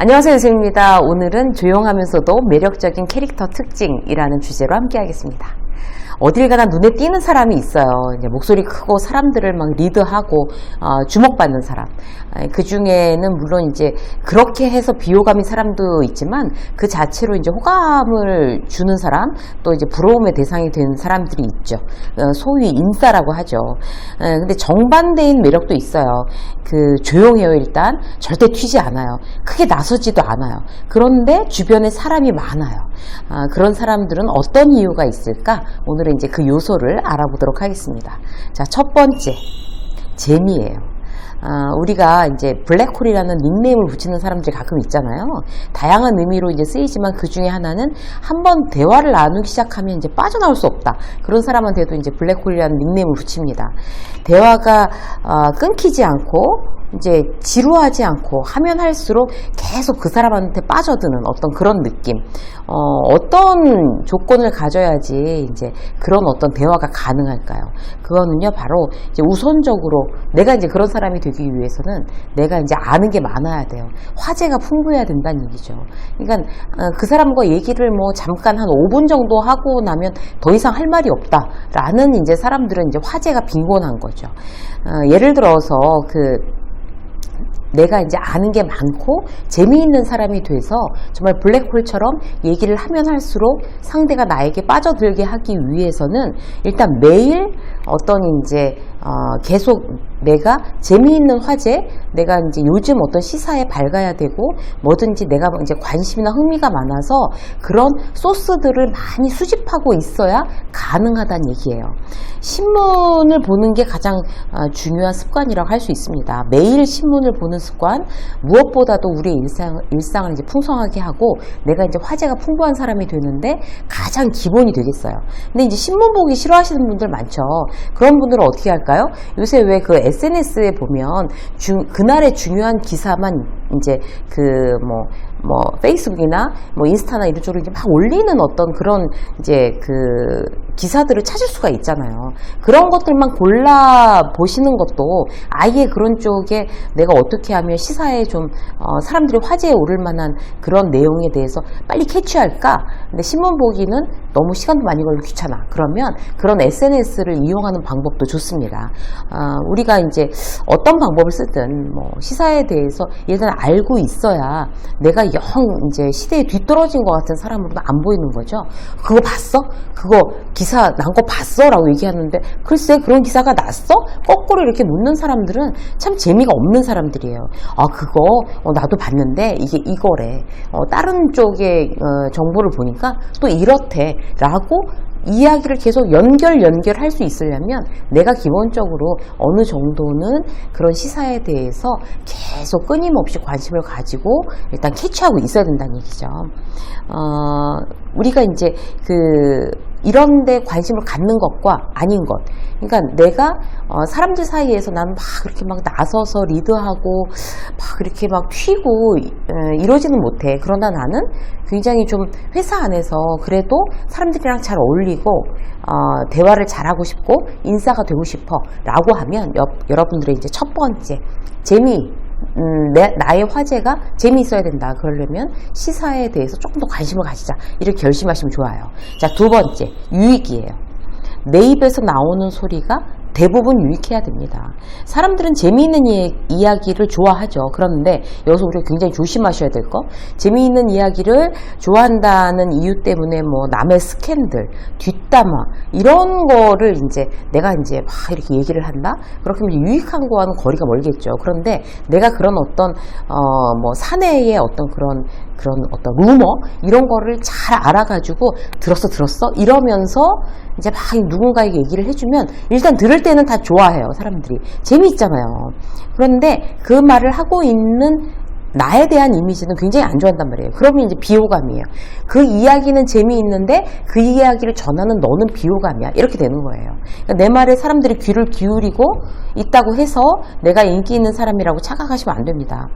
안녕하세요, 유수입니다. 오늘은 조용하면서도 매력적인 캐릭터 특징이라는 주제로 함께 하겠습니다. 어딜 가나 눈에 띄는 사람이 있어요. 이제 목소리 크고 사람들을 막 리드하고 주목받는 사람. 그 중에는 물론 이제 그렇게 해서 비호감인 사람도 있지만 그 자체로 이제 호감을 주는 사람, 또 이제 부러움의 대상이 되는 사람들이 있죠. 소위 인싸라고 하죠. 근데 정반대인 매력도 있어요. 조용해요. 일단 절대 튀지 않아요. 크게 나서지도 않아요. 그런데 주변에 사람이 많아요. 그런 사람들은 어떤 이유가 있을까? 오늘은 이제 그 요소를 알아보도록 하겠습니다. 자, 첫 번째, 재미예요. 우리가 이제 블랙홀이라는 닉네임을 붙이는 사람들이 가끔 있잖아요. 다양한 의미로 이제 쓰이지만 그 중에 하나는 한번 대화를 나누기 시작하면 이제 빠져나올 수 없다. 그런 사람한테도 이제 블랙홀이라는 닉네임을 붙입니다. 대화가 끊기지 않고 이제 지루하지 않고 하면 할수록 계속 그 사람한테 빠져드는 어떤 그런 느낌. 어떤 조건을 가져야지 이제 그런 어떤 대화가 가능할까요? 그거는요, 바로 이제 우선적으로 내가 이제 그런 사람이 되기 위해서는 내가 이제 아는 게 많아야 돼요. 화제가 풍부해야 된다는 얘기죠. 그러니까 그 사람과 얘기를 뭐 잠깐 한 5분 정도 하고 나면 더 이상 할 말이 없다라는 이제 사람들은 이제 화제가 빈곤한 거죠. 예를 들어서 내가 이제 아는 게 많고 재미있는 사람이 돼서 정말 블랙홀처럼 얘기를 하면 할수록 상대가 나에게 빠져들게 하기 위해서는 일단 매일 어떤 이제 계속 내가 재미있는 화제, 내가 이제 요즘 어떤 시사에 밝아야 되고 뭐든지 내가 이제 관심이나 흥미가 많아서 그런 소스들을 많이 수집하고 있어야 가능하다는 얘기예요. 신문을 보는 게 가장 중요한 습관이라고 할 수 있습니다. 매일 신문을 보는 습관, 무엇보다도 우리의 일상을 이제 풍성하게 하고 내가 이제 화제가 풍부한 사람이 되는데 가장 기본이 되겠어요. 근데 이제 신문 보기 싫어하시는 분들 많죠. 그런 분들은 어떻게 할까요? 요새 왜 SNS에 보면 그날의 중요한 기사만 이제 페이스북이나 인스타나 이런 쪽으로 이제 막 올리는 어떤 그런 이제 기사들을 찾을 수가 있잖아요. 그런 것들만 골라 보시는 것도 아예 그런 쪽에 내가 어떻게 하면 시사에 좀 사람들이 화제에 오를 만한 그런 내용에 대해서 빨리 캐치할까? 근데 신문 보기는 너무 시간도 많이 걸리고 귀찮아. 그러면 그런 SNS를 이용하는 방법도 좋습니다. 우리가 이제 어떤 방법을 쓰든 시사에 대해서 일단 알고 있어야 내가 영 이제 시대에 뒤떨어진 것 같은 사람으로는 안 보이는 거죠. 그거 봤어? 그거 기사 난 거 봤어? 라고 얘기하는데 글쎄 그런 기사가 났어? 거꾸로 이렇게 묻는 사람들은 참 재미가 없는 사람들이에요. 그거 나도 봤는데 이게 이거래. 다른 쪽의 정보를 보니까 또 이렇대 라고 이야기를 계속 연결할 수 있으려면 내가 기본적으로 어느 정도는 그런 시사에 대해서 계속 끊임없이 관심을 가지고 일단 캐치하고 있어야 된다는 얘기죠. 우리가 이제 이런 데 관심을 갖는 것과 아닌 것. 그러니까 내가 사람들 사이에서 나는 막 그렇게 막 나서서 리드하고 막 그렇게 막 튀고 이러지는 못해. 그러나 나는 굉장히 좀 회사 안에서 그래도 사람들이랑 잘 어울리고 대화를 잘하고 싶고 인싸가 되고 싶어 라고 하면 여러분들의 이제 첫 번째 나의 화제가 재미있어야 된다. 그러려면 시사에 대해서 조금 더 관심을 가지자. 이렇게 결심하시면 좋아요. 자, 두 번째, 유익이에요. 내 입에서 나오는 소리가 대부분 유익해야 됩니다. 사람들은 재미있는 이야기를 좋아하죠. 그런데 여기서 우리가 굉장히 조심하셔야 될 거, 재미있는 이야기를 좋아한다는 이유 때문에 남의 스캔들, 뒷담화 이런 거를 이제 내가 이제 막 이렇게 얘기를 한다? 그렇게 하면 유익한 거와는 거리가 멀겠죠. 그런데 내가 그런 어떤 사내의 어떤 그런 어떤 루머 이런 거를 잘 알아가지고 들었어 이러면서 이제 막 누군가에게 얘기를 해주면 일단 들을 때는 다 좋아해요. 사람들이 재미있잖아요. 그런데 그 말을 하고 있는 나에 대한 이미지는 굉장히 안 좋아한단 말이에요. 그러면 이제 비호감이에요. 그 이야기는 재미있는데 그 이야기를 전하는 너는 비호감이야. 이렇게 되는 거예요. 그러니까 내 말에 사람들이 귀를 기울이고 있다고 해서 내가 인기 있는 사람이라고 착각하시면 안 됩니다.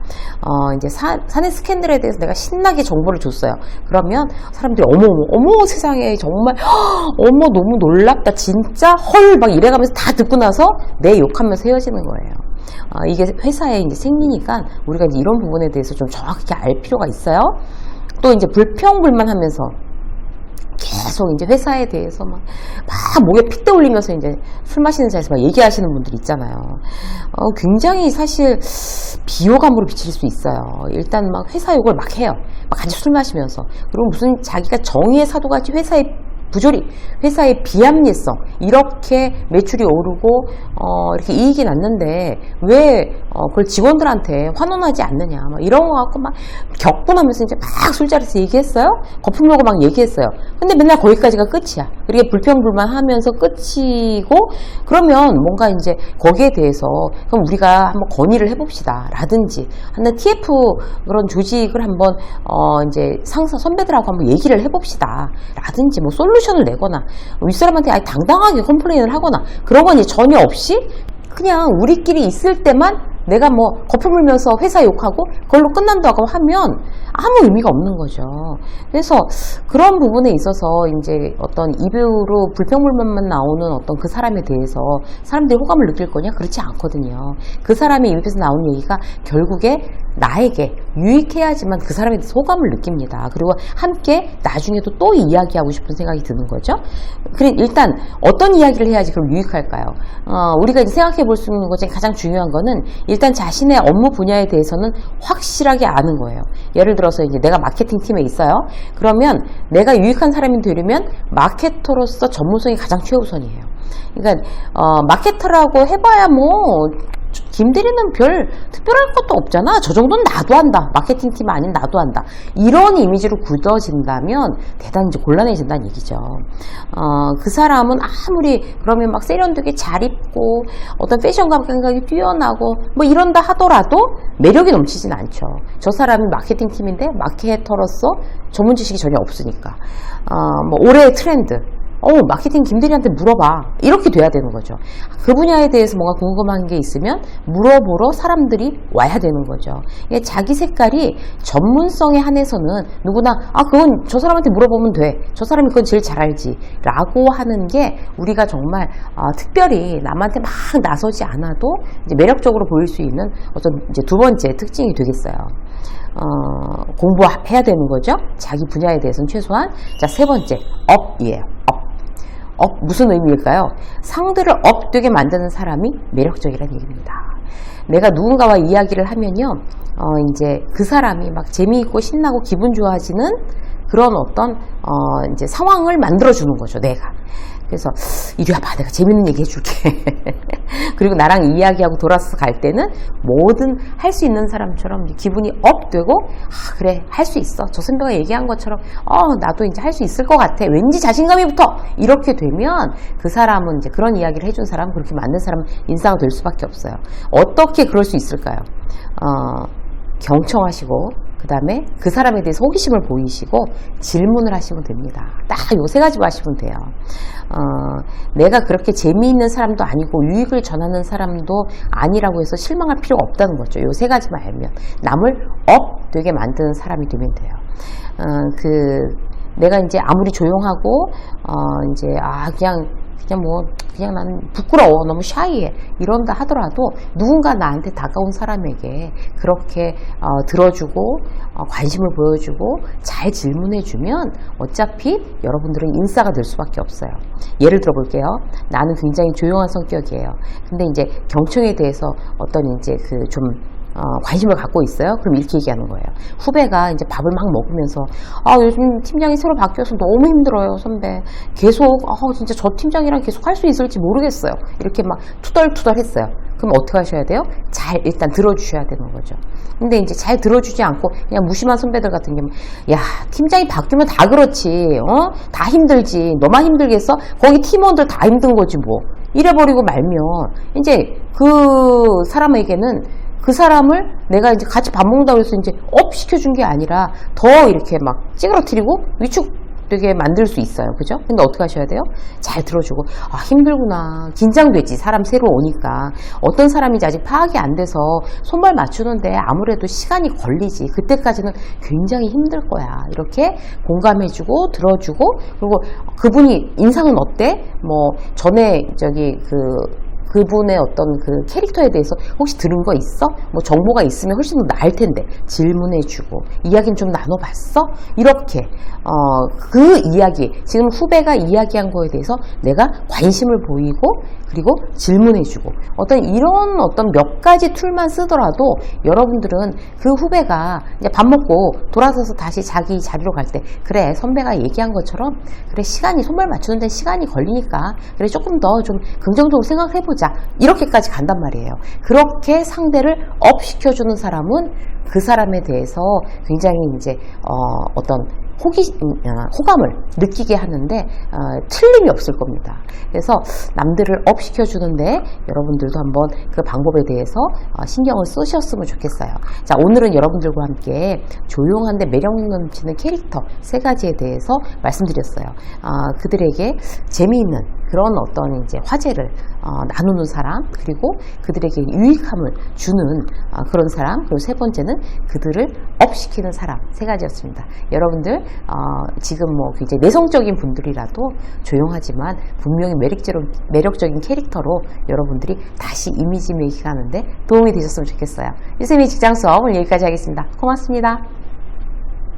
이제 사내 스캔들에 대해서 내가 신나게 정보를 줬어요. 그러면 사람들이 어머 세상에 정말 너무 놀랍다 진짜 헐 막 이래가면서 다 듣고 나서 내 욕하면서 헤어지는 거예요. 이게 회사의 이제 생리니까 우리가 이제 이런 부분에 대해서 좀 정확하게 알 필요가 있어요. 또 이제 불평불만하면서 계속 이제 회사에 대해서 막 목에 핏대 올리면서 이제 술 마시는 자리에서 막 얘기하시는 분들 있잖아요. 굉장히 사실 비호감으로 비칠 수 있어요. 일단 막 회사 욕을 막 해요. 막 같이 술 마시면서. 그리고 무슨 자기가 정의의 사도같이 회사의 부조리, 회사의 비합리성, 이렇게 매출이 오르고 이렇게 이익이 났는데 왜 그걸 직원들한테 환원하지 않느냐, 막 이런 거 갖고 막 격분하면서 이제 막 술자리에서 얘기했어요. 거품 물고 막 얘기했어요. 근데 맨날 거기까지가 끝이야. 이렇게 불평불만하면서 끝이고, 그러면 뭔가 이제 거기에 대해서 그럼 우리가 한번 건의를 해봅시다 라든지, 하는 TF 그런 조직을 한번 이제 상사 선배들하고 한번 얘기를 해봅시다 라든지, 뭐 솔루션을 내거나 윗사람한테 아예 당당하게 컴플레인을 하거나 그런 건 이제 전혀 없이 그냥 우리끼리 있을 때만 내가 뭐 거품 물면서 회사 욕하고 그걸로 끝난다고 하면 아무 의미가 없는 거죠. 그래서 그런 부분에 있어서 이제 어떤 입으로 불평불만만 나오는 어떤 그 사람에 대해서 사람들이 호감을 느낄 거냐? 그렇지 않거든요. 그 사람의 입에서 나오는 얘기가 결국에 나에게 유익해야지만 그 사람에 대해서 호감을 느낍니다. 그리고 함께 나중에도 또 이야기하고 싶은 생각이 드는 거죠. 그래, 일단 어떤 이야기를 해야지 그럼 유익할까요? 우리가 이제 생각해 볼 수 있는 것 중에 가장 중요한 거는 일단 자신의 업무 분야에 대해서는 확실하게 아는 거예요. 예를 들어서 이제 내가 마케팅 팀에 있어요. 그러면 내가 유익한 사람이 되려면 마케터로서 전문성이 가장 최우선이에요. 그러니까 마케터라고 해봐야 뭐 김대리는 별 특별할 것도 없잖아. 저 정도는 나도 한다. 마케팅 팀 아닌 나도 한다. 이런 이미지로 굳어진다면 대단히 이제 곤란해진다는 얘기죠. 그 사람은 아무리 그러면 막 세련되게 잘 입고 어떤 패션 감각이 뛰어나고 뭐 이런다 하더라도 매력이 넘치진 않죠. 저 사람이 마케팅 팀인데 마케터로서 전문 지식이 전혀 없으니까. 뭐 올해의 트렌드. 마케팅 김대리한테 물어봐. 이렇게 돼야 되는 거죠. 그 분야에 대해서 뭔가 궁금한 게 있으면 물어보러 사람들이 와야 되는 거죠. 자기 색깔이 전문성에 한해서는 누구나 그건 저 사람한테 물어보면 돼. 저 사람이 그건 제일 잘 알지. 라고 하는 게 우리가 정말 특별히 남한테 막 나서지 않아도 이제 매력적으로 보일 수 있는 어떤 이제 두 번째 특징이 되겠어요. 공부해야 되는 거죠. 자기 분야에 대해서는 최소한. 자, 세 번째, 업이에요. 무슨 의미일까요? 상대를 업되게 만드는 사람이 매력적이라는 얘기입니다. 내가 누군가와 이야기를 하면요, 이제 그 사람이 막 재미있고 신나고 기분 좋아지는 그런 어떤 이제 상황을 만들어주는 거죠, 내가. 그래서 이리 와봐, 내가 재밌는 얘기 해줄게. 그리고 나랑 이야기하고 돌아서 갈 때는 뭐든 할 수 있는 사람처럼 기분이 업되고, 그래, 할 수 있어. 저 선배가 얘기한 것처럼 나도 이제 할 수 있을 것 같아. 왠지 자신감이 붙어. 이렇게 되면 그 사람은 이제 그런 이야기를 해준 사람, 그렇게 만든 사람은 인싸가 될 수밖에 없어요. 어떻게 그럴 수 있을까요? 경청하시고, 그 다음에 그 사람에 대해서 호기심을 보이시고 질문을 하시면 됩니다. 딱 요 세 가지만 하시면 돼요. 내가 그렇게 재미있는 사람도 아니고 유익을 전하는 사람도 아니라고 해서 실망할 필요가 없다는 거죠. 요 세 가지만 알면 남을 업되게 만드는 사람이 되면 돼요. 내가 이제 아무리 조용하고 이제 그냥 난 부끄러워, 너무 샤이해 이런다 하더라도 누군가 나한테 다가온 사람에게 그렇게 들어주고 관심을 보여주고 잘 질문해주면 어차피 여러분들은 인싸가 될 수밖에 없어요. 예를 들어 볼게요. 나는 굉장히 조용한 성격이에요. 근데 이제 경청에 대해서 어떤 이제 좀 관심을 갖고 있어요. 그럼 이렇게 얘기하는 거예요. 후배가 이제 밥을 막 먹으면서 요즘 팀장이 새로 바뀌어서 너무 힘들어요, 선배. 계속 진짜 저 팀장이랑 계속 할 수 있을지 모르겠어요. 이렇게 막 투덜투덜 했어요. 그럼 어떻게 하셔야 돼요? 잘 일단 들어주셔야 되는 거죠. 근데 이제 잘 들어주지 않고 그냥 무심한 선배들 같은 경우, 야, 팀장이 바뀌면 다 그렇지, 다 힘들지. 너만 힘들겠어? 거기 팀원들 다 힘든 거지 뭐. 이래버리고 말면 이제 그 사람에게는 그 사람을 내가 이제 같이 밥 먹는다고 해서 이제 업 시켜준 게 아니라 더 이렇게 막 찌그러뜨리고 위축되게 만들 수 있어요. 그죠? 근데 어떻게 하셔야 돼요? 잘 들어주고, 힘들구나. 긴장되지. 사람 새로 오니까. 어떤 사람인지 아직 파악이 안 돼서 손발 맞추는데 아무래도 시간이 걸리지. 그때까지는 굉장히 힘들 거야. 이렇게 공감해주고, 들어주고, 그리고 그분이 인상은 어때? 뭐, 전에 그 그분의 어떤 그 캐릭터에 대해서 혹시 들은 거 있어? 뭐 정보가 있으면 훨씬 더 나을 텐데 질문해주고 이야기는 좀 나눠봤어? 이렇게 그 이야기, 지금 후배가 이야기한 거에 대해서 내가 관심을 보이고 그리고 질문해주고 이런 몇 가지 툴만 쓰더라도 여러분들은 그 후배가 이제 밥 먹고 돌아서서 다시 자기 자리로 갈 때 그래 선배가 얘기한 것처럼 그래 시간이 손발 맞추는데 시간이 걸리니까 그래 조금 더 좀 긍정적으로 생각해보자 이렇게까지 간단 말이에요. 그렇게 상대를 업 시켜주는 사람은 그 사람에 대해서 굉장히 이제 호감을 느끼게 하는데 틀림이 없을 겁니다. 그래서 남들을 업 시켜주는데 여러분들도 한번 그 방법에 대해서 신경을 쓰셨으면 좋겠어요. 자, 오늘은 여러분들과 함께 조용한데 매력 넘치는 캐릭터 3가지에 대해서 말씀드렸어요. 그들에게 재미있는 그런 이제 화제를 나누는 사람, 그리고 그들에게 유익함을 주는 그런 사람, 그리고 3번째는 그들을 업시키는 사람 3가지였습니다. 여러분들 지금 굉장히 내성적인 분들이라도 조용하지만 분명히 매력적인 캐릭터로 여러분들이 다시 이미지 메이킹 하는데 도움이 되셨으면 좋겠어요. 유쌤의 직장 수업 오늘 여기까지 하겠습니다. 고맙습니다.